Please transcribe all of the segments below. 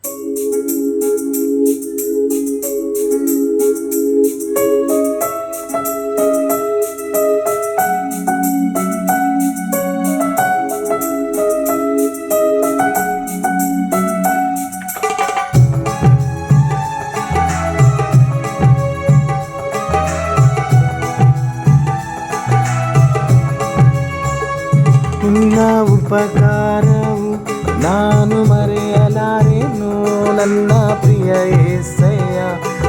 ನಿನ್ನ ಉಪಕಾರವು ನಾನು ಮರೆಯಲಾರೆನು, ನನ್ನ ಪ್ರಿಯ యేసయ్ಯ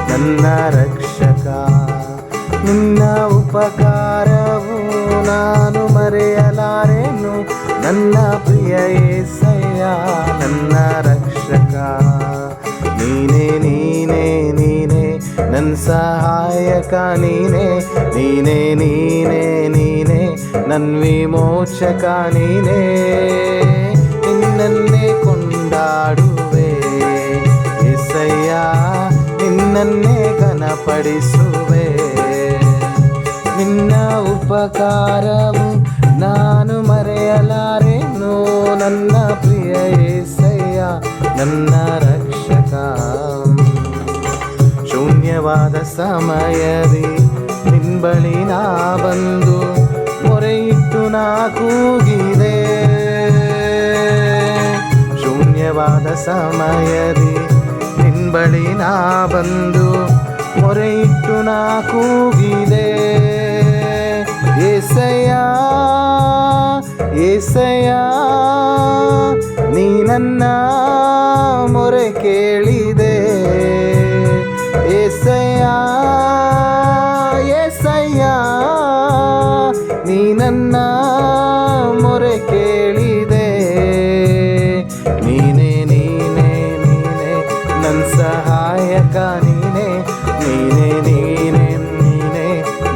ನನ್ನ ರಕ್ಷಕ. ನಿನ್ನ ಉಪಕಾರವು ನಾನು ಮರೆಯಲಾರೆನು, ನನ್ನ ಪ್ರಿಯ యేసయ్య ನನ್ನ ರಕ್ಷಕ. ನೀನೇ ನೀನೇ ನೀನೇ ನನ್ನ ಸಹಾಯಕ, ನೀನೇ ನೀನೇ ನೀನೇ ನೀನೇ ನನ್ನ ವಿಮೋಚಕ, ನೀನೇ. ನಿನ್ನನ್ನೇ ಕೊಂಡಾಡುವೆ యేసయ్య, ನಿನ್ನನ್ನೇ ಘನಪಡಿಸುವೆ. ನಿನ್ನ ಉಪಕಾರವು ನಾನು ಮರೆಯಲಾರೆನು, ನನ್ನ ಪ್ರಿಯ యేసయ్య ನನ್ನ ರಕ್ಷಕ. ಶೂನ್ಯವಾದ ಸಮಯದಿ ನಿನ್ಬಳಿ ನಾ ಬಂದು ಮೊರೆಯಿಟ್ಟು ನಾ ಕೂಗಿದೆ. ಶೂನ್ಯವಾದ ಸಮಯದಿ ನಿನ್ಬಳಿ ನಾ ಬಂದು ಮೊರೆಯಿಟ್ಟು ನಾ ಕೂಗಿದೆ. యేసయ్య యేసయ్య ನೀ ನನ್ನ ಮೊರೆ ಕೇಳಿದೆ. యేసయ్య యేసయ్య ನೀ ನನ್ನ ಮೊರೆ ಕೇಳಿದೆ. ನೀನೇ ನೀನೇ ನೀನೇ ನನ್ನ ಸಹಾಯಕ, ನೀನೇ ನೀನೇ ನೀನೇ ನೀನೇ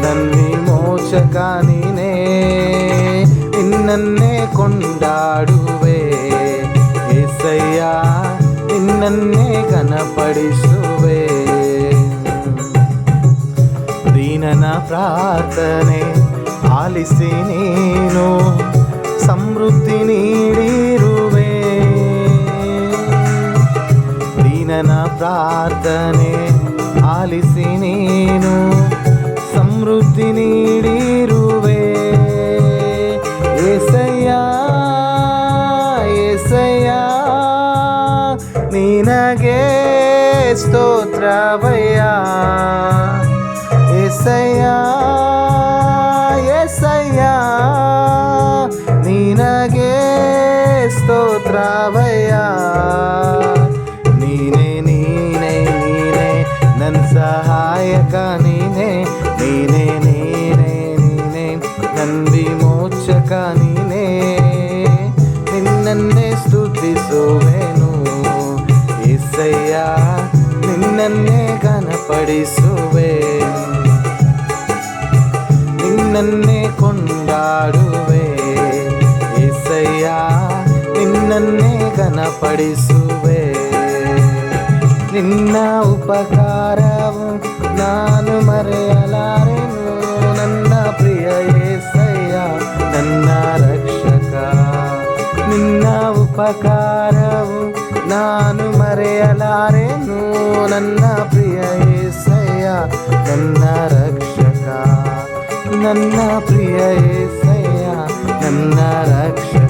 ನನ್ನ ವಿಮೋಚಕ, ನೀನೇ. ನಿನ್ನನ್ನೇ ಕೊಂಡಾಡುವೆ యేసయ్య, ನಿನ್ನನ್ನೇ ಘನಪಡಿಸುವೆ. ದೀನನ ಪ್ರಾರ್ಥನೆ ಆಲಿಸಿ ನೀನು ಸಮೃದ್ಧಿ ನೀಡಿರುವೆ. ದೀನನ ಪ್ರಾರ್ಥನೆ ಆಲಿಸಿ ನೀನು ಸಮೃದ್ಧಿ ನೀಡಿರುವೆ. యేసయ్య యేసయ్య ನಿನಗೆ ಸ್ತೋತ್ರವಯ್ಯ. యేసయ్య యేసయ్య ನಿನಗೆ ಸ್ತೋತ್ರವಯ್ಯ. ನೀನೇ ನೀನೇ ನೀನೇ ನನ್ನ ಸಹಾಯಕ, ನೀನೇ ನೀನೇ ನೀನೇ ನೀನೇ ನನ್ನ ವಿಮೋಚಕ, ನೀನೇ. ನಿನ್ನನ್ನೇ ಸ್ತುತಿಸುವೆನು యేసయ్య, ನಿನ್ನನ್ನೇ ಘನಪಡಿಸುವೆ. ನಿನ್ನನ್ನೇ ಕೊಂಡಾಡುವೆ యేసయ్య, ನಿನ್ನನ್ನೇ ಘನಪಡಿಸುವೆ. ನಿನ್ನ ಉಪಕಾರವು ನಾನು ಮರೆಯಲಾರೆನು, ನನ್ನ ಪ್ರಿಯ యేసయ్య ನನ್ನ ರಕ್ಷಕ. ನಿನ್ನ ಉಪಕಾರವು ನಾನು ಮರೆಯಲಾರೆನು, ನನ್ನ ಪ್ರಿಯ యేసయ్య ನನ್ನ ರಕ್ಷಕ. ನನ್ನ ಪ್ರಿಯ యేಸయ్య ನನ್ನ ರಕ್ಷಕ.